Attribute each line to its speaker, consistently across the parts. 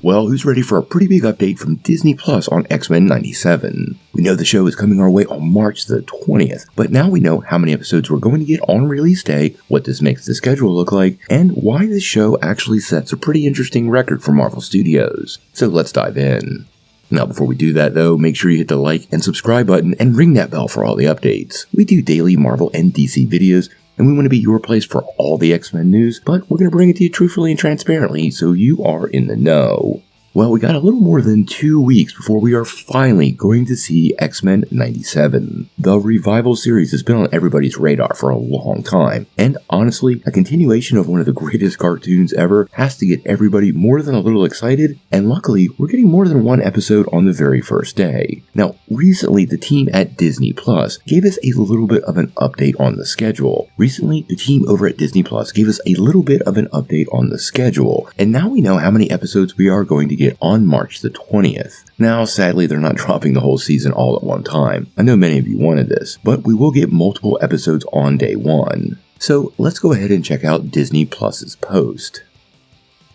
Speaker 1: Well, who's ready for a pretty big update from Disney Plus on X-Men 97? We know the show is coming our way on March the 20th, but now we know how many episodes we're going to get on release day, what this makes the schedule look like, and why this show actually sets a pretty interesting record for Marvel Studios. So let's dive in. Now, before we do that, though, make sure you hit the like and subscribe button and ring that bell for all the updates. We do daily Marvel and DC videos, and we want to be your place for all the X-Men news, but we're going to bring it to you truthfully and transparently so you are in the know. Well, we got a little more than 2 weeks before we are finally going to see X-Men 97. The revival series has been on everybody's radar for a long time, and honestly, a continuation of one of the greatest cartoons ever has to get everybody more than a little excited, and luckily, we're getting more than one episode on the very first day. Now, recently, the team at Disney Plus gave us a little bit of an update on the schedule. Recently, the team over at Disney Plus gave us a little bit of an update on the schedule, and now we know how many episodes we are going to get on March the 20th. Now, sadly, they're not dropping the whole season all at one time. I know many of you wanted this, but we will get multiple episodes on day one. So let's go ahead and check out Disney Plus's post.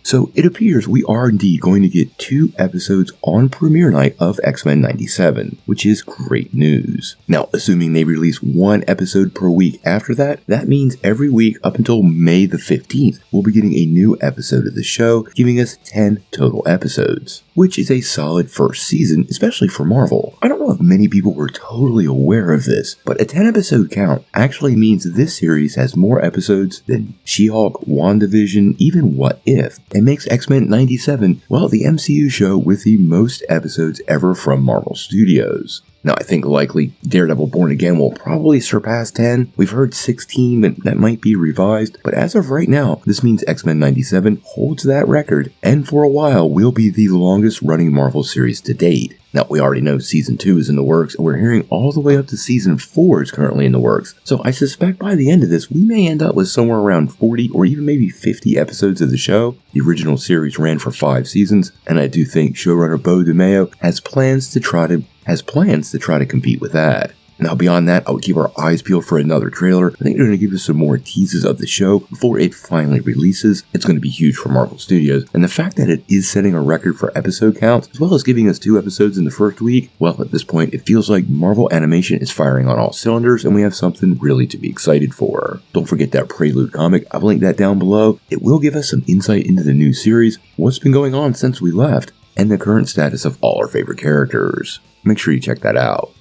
Speaker 1: So it appears we are indeed going to get 2 episodes on premiere night of X-Men 97, which is great news. Now, assuming they release 1 episode per week after that, that means every week up until May the 15th, we'll be getting a new episode of the show, giving us 10 total episodes, which is a solid first season, especially for Marvel. I don't know if many people were totally aware of this, but a 10 episode count actually means this series has more episodes than She-Hulk, WandaVision, even What If, and makes X-Men 97, well, the MCU show with the most episodes ever from Marvel Studios. Now, I think likely Daredevil Born Again will probably surpass 10. We've heard 16, and that might be revised, but as of right now, this means X-Men 97 holds that record, and for a while will be the longest running Marvel series to date. Now, we already know Season 2 is in the works, and we're hearing all the way up to Season 4 is currently in the works. So I suspect by the end of this, we may end up with somewhere around 40 or even maybe 50 episodes of the show. The original series ran for 5 seasons, and I do think showrunner Beau DeMayo has plans to try to compete with that. Now, beyond that, I would keep our eyes peeled for another trailer. I think they're going to give us some more teases of the show before it finally releases. It's going to be huge for Marvel Studios, and the fact that it is setting a record for episode counts, as well as giving us 2 episodes in the first week, well, at this point, it feels like Marvel Animation is firing on all cylinders, and we have something really to be excited for. Don't forget that Prelude comic. I've linked that down below. It will give us some insight into the new series, what's been going on since we left, and the current status of all our favorite characters. Make sure you check that out.